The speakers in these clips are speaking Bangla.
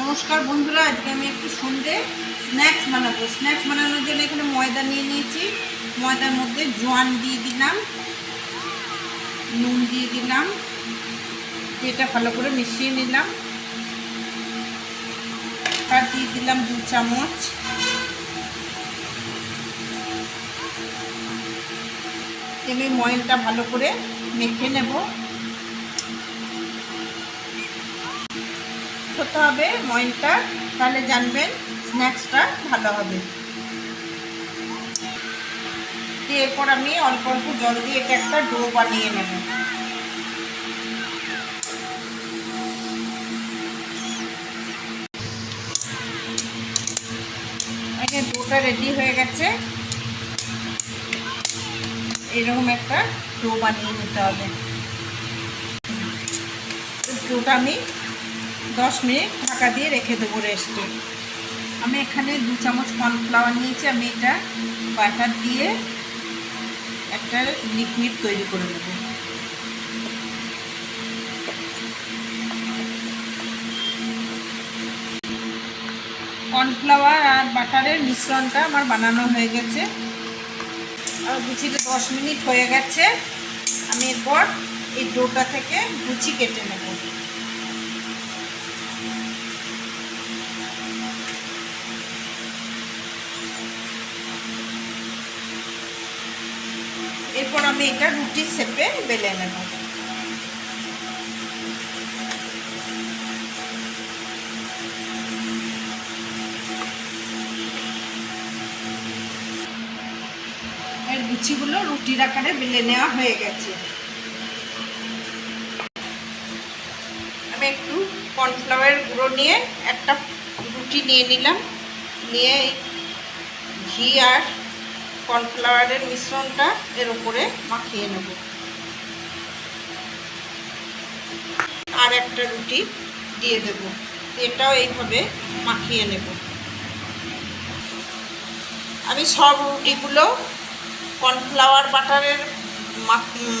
নমস্কার বন্ধুরা, আজকে আমি একটু সন্ধ্যে স্ন্যাক্স বানাবো। স্ন্যাক্স বানানোর জন্য এখানে ময়দা নিয়ে নিয়েছি। ময়দার মধ্যে জোয়ান দিয়ে দিলাম, নুন দিয়ে দিলাম, এটা ভালো করে মিশিয়ে নিলাম। আর দিয়ে দিলাম 2 চামচ আমি ময়দাটা ভালো করে মেখে নেব। হতে হবে ময়দাটা, তাহলে জানবেন স্ন্যাক্সটা ভালো হবে। এরপর আমি অল্প অল্প জল দিয়ে এটা একটা ডো বানিয়ে নেব। এই ডোটা রেডি হয়ে গেছে। এরকম একটা ডো বানিয়ে নিতে হবে। ডোটা আমি 10 মিনিট ঢাকা দিয়ে রেখে দেবো রেস্টে। আমি এখানে 2 চামচ কর্নফ্লাওয়ার নিয়েছি। আমি এটা বাটার দিয়ে একটা লিকুইড তৈরি করে নেব। কর্নফ্লাওয়ার আর বাটারের মিশ্রণটা আমার বানানো হয়ে গেছে। আর গুছিতে 10 মিনিট হয়ে গেছে। আমি এরপর এই ডোটা থেকে গুচি কেটে নেব। এরপর আমি এটা রুটি শেপে বেলে নেব। এর লুচিগুলো রুটির আকারে বেলে নেওয়া হয়ে গেছে। আমি একটু কর্নফ্লাওয়ার গুঁড়ো নিয়ে একটা রুটি নিয়ে নিলাম। নিয়ে ঘি আর কর্নফ্লাওয়ারের মিশ্রণটা এর উপরে মাখিয়ে নেব। আর একটা রুটি দিয়ে দেব, এটাও এইভাবে মাখিয়ে নেব। আমি সব রুটিগুলো কর্নফ্লাওয়ার বাটারের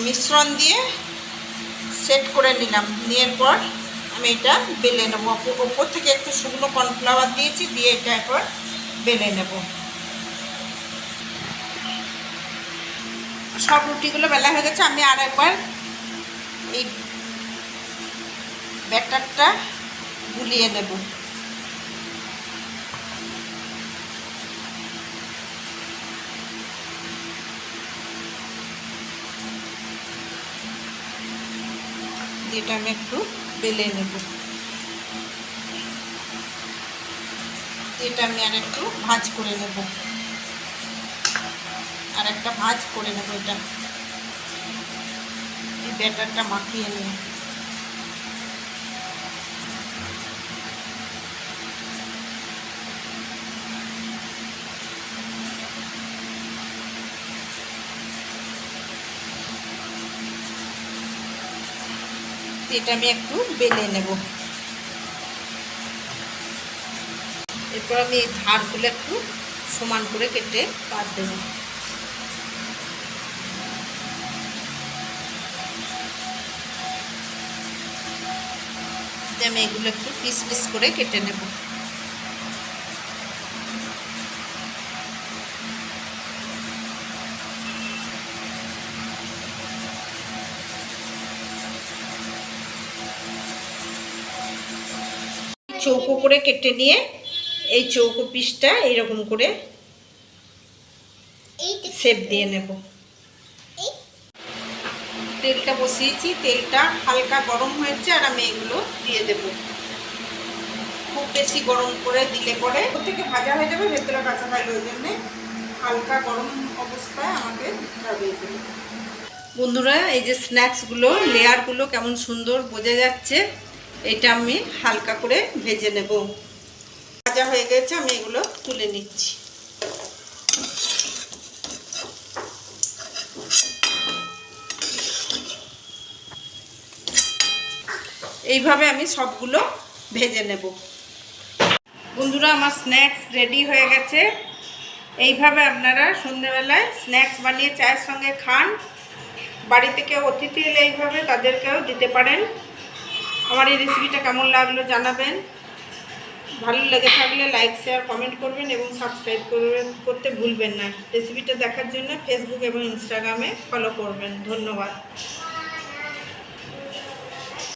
মিশ্রণ দিয়ে সেট করে নিলাম। নেওয়ার পর আমি এটা বেলে নেব। ওপর থেকে একটু শুকনো কর্নফ্লাওয়ার দিয়েছি, দিয়ে এটা এরপর বেলে নেব। সব রুটিগুলো বেলা হয়ে গেছে। আমি আর একবার এই ব্যাটারটা গুলিয়ে নেব। এটা আমি একটু বেলে নেব। এটা আমি আর একটু ভাঁজ করে নেব। আর একটা ভাঁজ করে নেব। এটা এই ব্যাটারটা মাখিয়ে নিয়ে এটা আমি একটু বেলে নেব। এরপর আমি এই ধারগুলো একটু সমান করে কেটে কাট দেব। আমি এগুলো একটু পিস পিস করে কেটে নেব। চৌকো করে কেটে নিয়ে এই চৌকো পিসটা এইরকম করে শেপ দিয়ে নেব। তেলটা বসিয়েছি, তেলটা হালকা গরম হয়েছে আর আমি এগুলো দিয়ে দেব। খুব বেশি গরম করে দিলে পরে ওর থেকে ভাজা হয়ে যাবে, ভেতরে কাঁচা থাকবে। ওই জন্যে হালকা গরম অবস্থায় আমাকে দিয়ে দেবো। বন্ধুরা, এই যে স্ন্যাক্সগুলো লেয়ারগুলো কেমন সুন্দর বোঝা যাচ্ছে। এটা আমি হালকা করে ভেজে নেব। ভাজা হয়ে গেছে, আমি এগুলো তুলে নিচ্ছি। এইভাবে আমি সবগুলো ভেজে নেব। বন্ধুরা, আমার স্ন্যাক্স রেডি হয়ে গেছে। এইভাবে আপনারা সন্ধ্যেবেলায় স্ন্যাক্স বানিয়ে চায়ের সঙ্গে খান। বাড়িতে কেউ অতিথি এলে এইভাবে তাদেরকেও দিতে পারেন। আমার এই রেসিপিটা কেমন লাগলো জানাবেন। ভালো লেগে থাকলে লাইক শেয়ার কমেন্ট করবেন এবং সাবস্ক্রাইব করতে ভুলবেন না। রেসিপিটা দেখার জন্য ফেসবুক এবং ইনস্টাগ্রামে ফলো করবেন। ধন্যবাদ।